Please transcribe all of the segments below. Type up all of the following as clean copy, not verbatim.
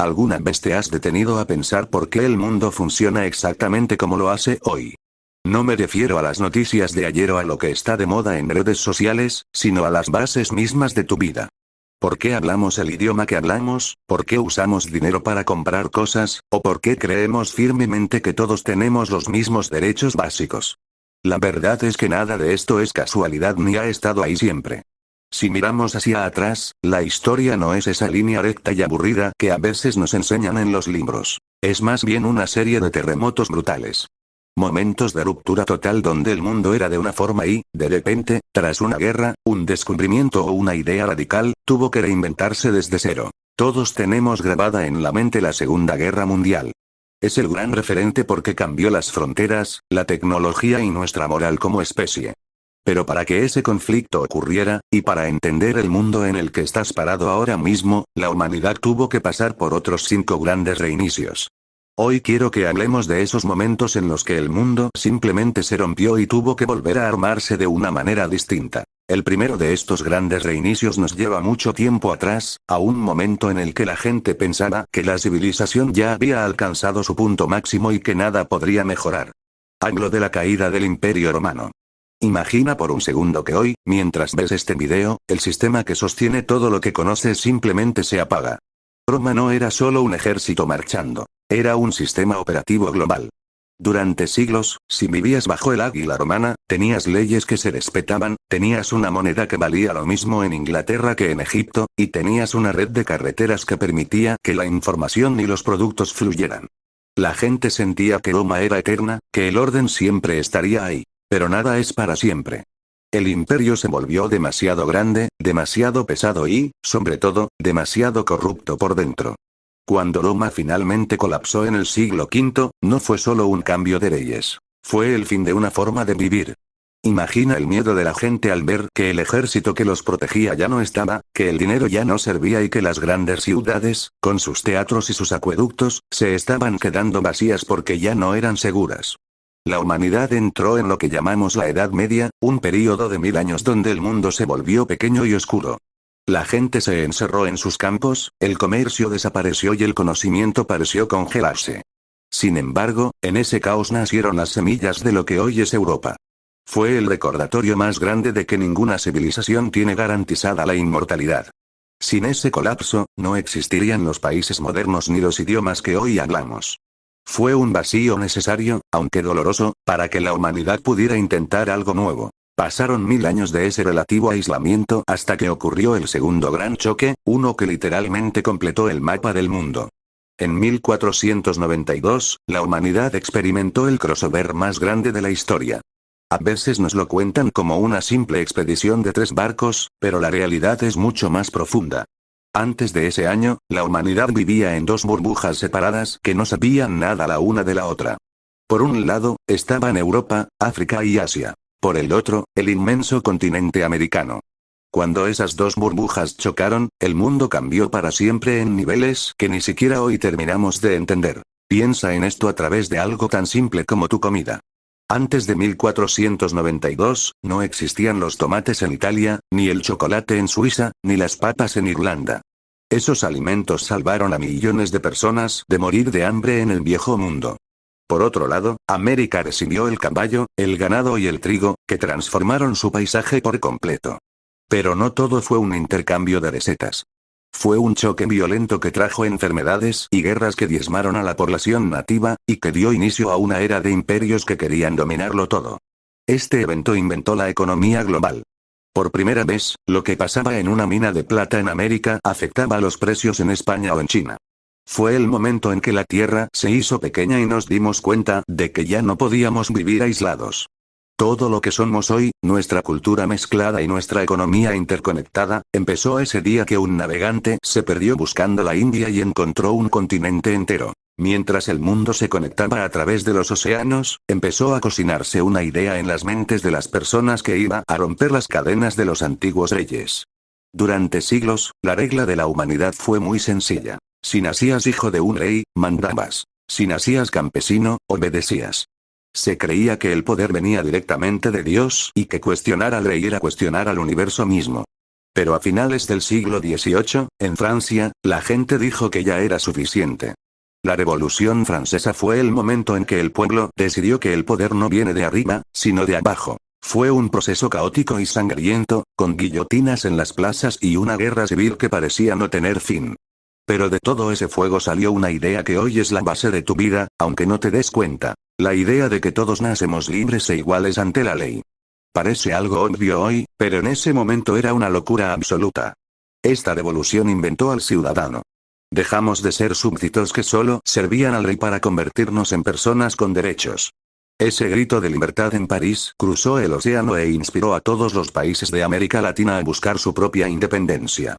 ¿Alguna vez te has detenido a pensar por qué el mundo funciona exactamente como lo hace hoy? No me refiero a las noticias de ayer o a lo que está de moda en redes sociales, sino a las bases mismas de tu vida. ¿Por qué hablamos el idioma que hablamos? ¿Por qué usamos dinero para comprar cosas? ¿O por qué creemos firmemente que todos tenemos los mismos derechos básicos? La verdad es que nada de esto es casualidad ni ha estado ahí siempre. Si miramos hacia atrás, la historia no es esa línea recta y aburrida que a veces nos enseñan en los libros. Es más bien una serie de terremotos brutales. Momentos de ruptura total donde el mundo era de una forma y, de repente, tras una guerra, un descubrimiento o una idea radical, tuvo que reinventarse desde cero. Todos tenemos grabada en la mente la Segunda Guerra Mundial. Es el gran referente porque cambió las fronteras, la tecnología y nuestra moral como especie. Pero para que ese conflicto ocurriera, y para entender el mundo en el que estás parado ahora mismo, la humanidad tuvo que pasar por otros 5 grandes reinicios. Hoy quiero que hablemos de esos momentos en los que el mundo simplemente se rompió y tuvo que volver a armarse de una manera distinta. El primero de estos grandes reinicios nos lleva mucho tiempo atrás, a un momento en el que la gente pensaba que la civilización ya había alcanzado su punto máximo y que nada podría mejorar. Hablo de la caída del Imperio Romano. Imagina por un segundo que hoy, mientras ves este video, el sistema que sostiene todo lo que conoces simplemente se apaga. Roma no era solo un ejército marchando, era un sistema operativo global. Durante siglos, si vivías bajo el águila romana, tenías leyes que se respetaban, tenías una moneda que valía lo mismo en Inglaterra que en Egipto, y tenías una red de carreteras que permitía que la información y los productos fluyeran. La gente sentía que Roma era eterna, que el orden siempre estaría ahí. Pero nada es para siempre. El imperio se volvió demasiado grande, demasiado pesado y, sobre todo, demasiado corrupto por dentro. Cuando Roma finalmente colapsó en el siglo V, no fue solo un cambio de leyes. Fue el fin de una forma de vivir. Imagina el miedo de la gente al ver que el ejército que los protegía ya no estaba, que el dinero ya no servía y que las grandes ciudades, con sus teatros y sus acueductos, se estaban quedando vacías porque ya no eran seguras. La humanidad entró en lo que llamamos la Edad Media, un período de 1000 años donde el mundo se volvió pequeño y oscuro. La gente se encerró en sus campos, el comercio desapareció y el conocimiento pareció congelarse. Sin embargo, en ese caos nacieron las semillas de lo que hoy es Europa. Fue el recordatorio más grande de que ninguna civilización tiene garantizada la inmortalidad. Sin ese colapso, no existirían los países modernos ni los idiomas que hoy hablamos. Fue un vacío necesario, aunque doloroso, para que la humanidad pudiera intentar algo nuevo. Pasaron 1000 años de ese relativo aislamiento hasta que ocurrió el segundo gran choque, uno que literalmente completó el mapa del mundo. En 1492, la humanidad experimentó el crossover más grande de la historia. A veces nos lo cuentan como una simple expedición de 3 barcos, pero la realidad es mucho más profunda. Antes de ese año, la humanidad vivía en 2 burbujas separadas que no sabían nada la una de la otra. Por un lado, estaban Europa, África y Asia. Por el otro, el inmenso continente americano. Cuando esas 2 burbujas chocaron, el mundo cambió para siempre en niveles que ni siquiera hoy terminamos de entender. Piensa en esto a través de algo tan simple como tu comida. Antes de 1492, no existían los tomates en Italia, ni el chocolate en Suiza, ni las papas en Irlanda. Esos alimentos salvaron a millones de personas de morir de hambre en el viejo mundo. Por otro lado, América recibió el caballo, el ganado y el trigo, que transformaron su paisaje por completo. Pero no todo fue un intercambio de recetas. Fue un choque violento que trajo enfermedades y guerras que diezmaron a la población nativa, y que dio inicio a una era de imperios que querían dominarlo todo. Este evento inventó la economía global. Por primera vez, lo que pasaba en una mina de plata en América afectaba a los precios en España o en China. Fue el momento en que la Tierra se hizo pequeña y nos dimos cuenta de que ya no podíamos vivir aislados. Todo lo que somos hoy, nuestra cultura mezclada y nuestra economía interconectada, empezó ese día que un navegante se perdió buscando la India y encontró un continente entero. Mientras el mundo se conectaba a través de los océanos, empezó a cocinarse una idea en las mentes de las personas que iba a romper las cadenas de los antiguos reyes. Durante siglos, la regla de la humanidad fue muy sencilla. Si nacías hijo de un rey, mandabas. Si nacías campesino, obedecías. Se creía que el poder venía directamente de Dios y que cuestionar al rey era cuestionar al universo mismo. Pero a finales del siglo XVIII, en Francia, la gente dijo que ya era suficiente. La Revolución Francesa fue el momento en que el pueblo decidió que el poder no viene de arriba, sino de abajo. Fue un proceso caótico y sangriento, con guillotinas en las plazas y una guerra civil que parecía no tener fin. Pero de todo ese fuego salió una idea que hoy es la base de tu vida, aunque no te des cuenta. La idea de que todos nacemos libres e iguales ante la ley. Parece algo obvio hoy, pero en ese momento era una locura absoluta. Esta revolución inventó al ciudadano. Dejamos de ser súbditos que solo servían al rey para convertirnos en personas con derechos. Ese grito de libertad en París cruzó el océano e inspiró a todos los países de América Latina a buscar su propia independencia.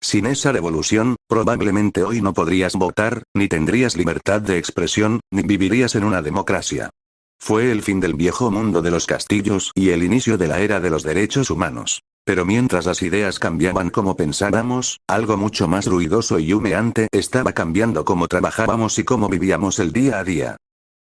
Sin esa revolución, probablemente hoy no podrías votar, ni tendrías libertad de expresión, ni vivirías en una democracia. Fue el fin del viejo mundo de los castillos y el inicio de la era de los derechos humanos. Pero mientras las ideas cambiaban como pensábamos, algo mucho más ruidoso y humeante estaba cambiando cómo trabajábamos y cómo vivíamos el día a día.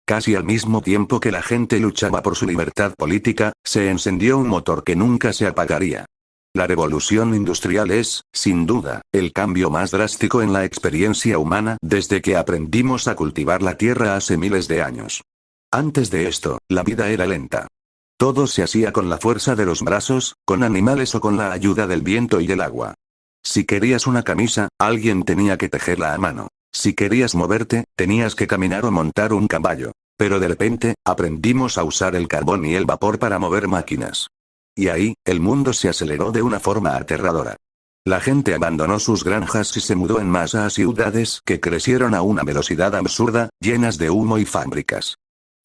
Casi al mismo tiempo que la gente luchaba por su libertad política, se encendió un motor que nunca se apagaría. La revolución industrial es, sin duda, el cambio más drástico en la experiencia humana desde que aprendimos a cultivar la tierra hace miles de años. Antes de esto, la vida era lenta. Todo se hacía con la fuerza de los brazos, con animales o con la ayuda del viento y el agua. Si querías una camisa, alguien tenía que tejerla a mano. Si querías moverte, tenías que caminar o montar un caballo. Pero de repente, aprendimos a usar el carbón y el vapor para mover máquinas. Y ahí, el mundo se aceleró de una forma aterradora. La gente abandonó sus granjas y se mudó en masa a ciudades que crecieron a una velocidad absurda, llenas de humo y fábricas.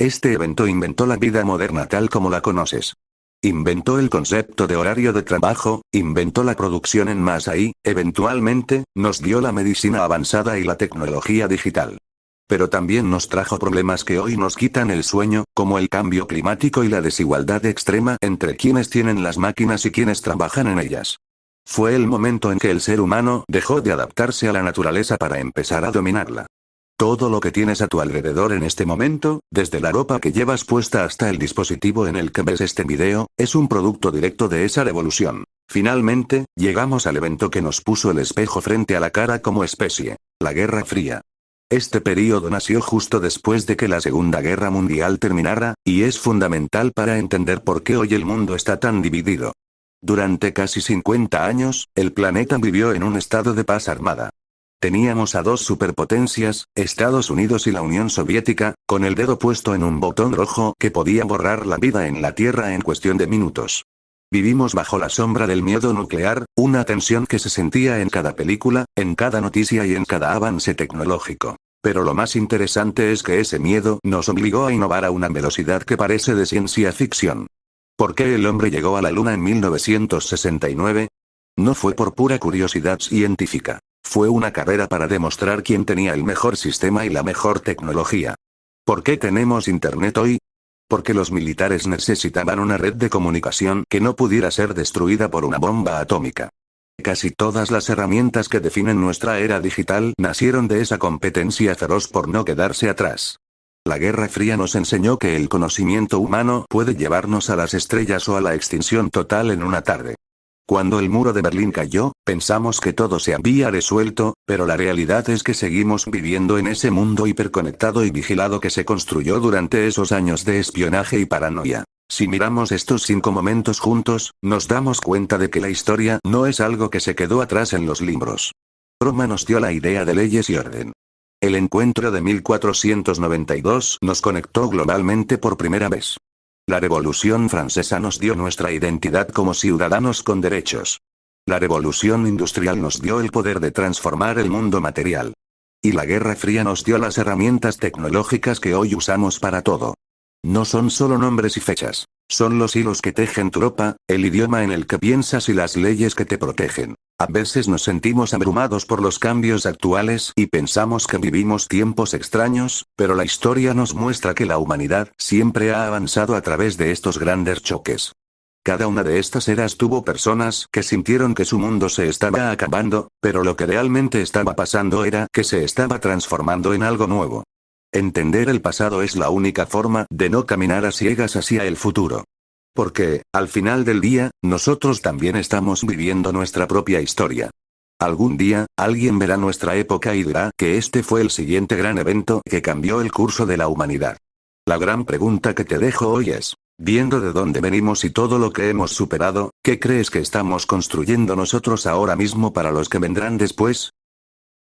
Este evento inventó la vida moderna tal como la conoces. Inventó el concepto de horario de trabajo, inventó la producción en masa y, eventualmente, nos dio la medicina avanzada y la tecnología digital. Pero también nos trajo problemas que hoy nos quitan el sueño, como el cambio climático y la desigualdad extrema entre quienes tienen las máquinas y quienes trabajan en ellas. Fue el momento en que el ser humano dejó de adaptarse a la naturaleza para empezar a dominarla. Todo lo que tienes a tu alrededor en este momento, desde la ropa que llevas puesta hasta el dispositivo en el que ves este video, es un producto directo de esa revolución. Finalmente, llegamos al evento que nos puso el espejo frente a la cara como especie: la Guerra Fría. Este período nació justo después de que la Segunda Guerra Mundial terminara, y es fundamental para entender por qué hoy el mundo está tan dividido. Durante casi 50 años, el planeta vivió en un estado de paz armada. Teníamos a dos superpotencias, Estados Unidos y la Unión Soviética, con el dedo puesto en un botón rojo que podía borrar la vida en la Tierra en cuestión de minutos. Vivimos bajo la sombra del miedo nuclear, una tensión que se sentía en cada película, en cada noticia y en cada avance tecnológico. Pero lo más interesante es que ese miedo nos obligó a innovar a una velocidad que parece de ciencia ficción. ¿Por qué el hombre llegó a la Luna en 1969? No fue por pura curiosidad científica. Fue una carrera para demostrar quién tenía el mejor sistema y la mejor tecnología. ¿Por qué tenemos Internet hoy? Porque los militares necesitaban una red de comunicación que no pudiera ser destruida por una bomba atómica. Casi todas las herramientas que definen nuestra era digital nacieron de esa competencia feroz por no quedarse atrás. La Guerra Fría nos enseñó que el conocimiento humano puede llevarnos a las estrellas o a la extinción total en una tarde. Cuando el muro de Berlín cayó, pensamos que todo se había resuelto, pero la realidad es que seguimos viviendo en ese mundo hiperconectado y vigilado que se construyó durante esos años de espionaje y paranoia. Si miramos estos 5 momentos juntos, nos damos cuenta de que la historia no es algo que se quedó atrás en los libros. Roma nos dio la idea de leyes y orden. El encuentro de 1492 nos conectó globalmente por primera vez. La Revolución Francesa nos dio nuestra identidad como ciudadanos con derechos. La Revolución Industrial nos dio el poder de transformar el mundo material. Y la Guerra Fría nos dio las herramientas tecnológicas que hoy usamos para todo. No son solo nombres y fechas. Son los hilos que tejen tu ropa, el idioma en el que piensas y las leyes que te protegen. A veces nos sentimos abrumados por los cambios actuales y pensamos que vivimos tiempos extraños, pero la historia nos muestra que la humanidad siempre ha avanzado a través de estos grandes choques. Cada una de estas eras tuvo personas que sintieron que su mundo se estaba acabando, pero lo que realmente estaba pasando era que se estaba transformando en algo nuevo. Entender el pasado es la única forma de no caminar a ciegas hacia el futuro. Porque, al final del día, nosotros también estamos viviendo nuestra propia historia. Algún día, alguien verá nuestra época y dirá que este fue el siguiente gran evento que cambió el curso de la humanidad. La gran pregunta que te dejo hoy es, viendo de dónde venimos y todo lo que hemos superado, ¿qué crees que estamos construyendo nosotros ahora mismo para los que vendrán después?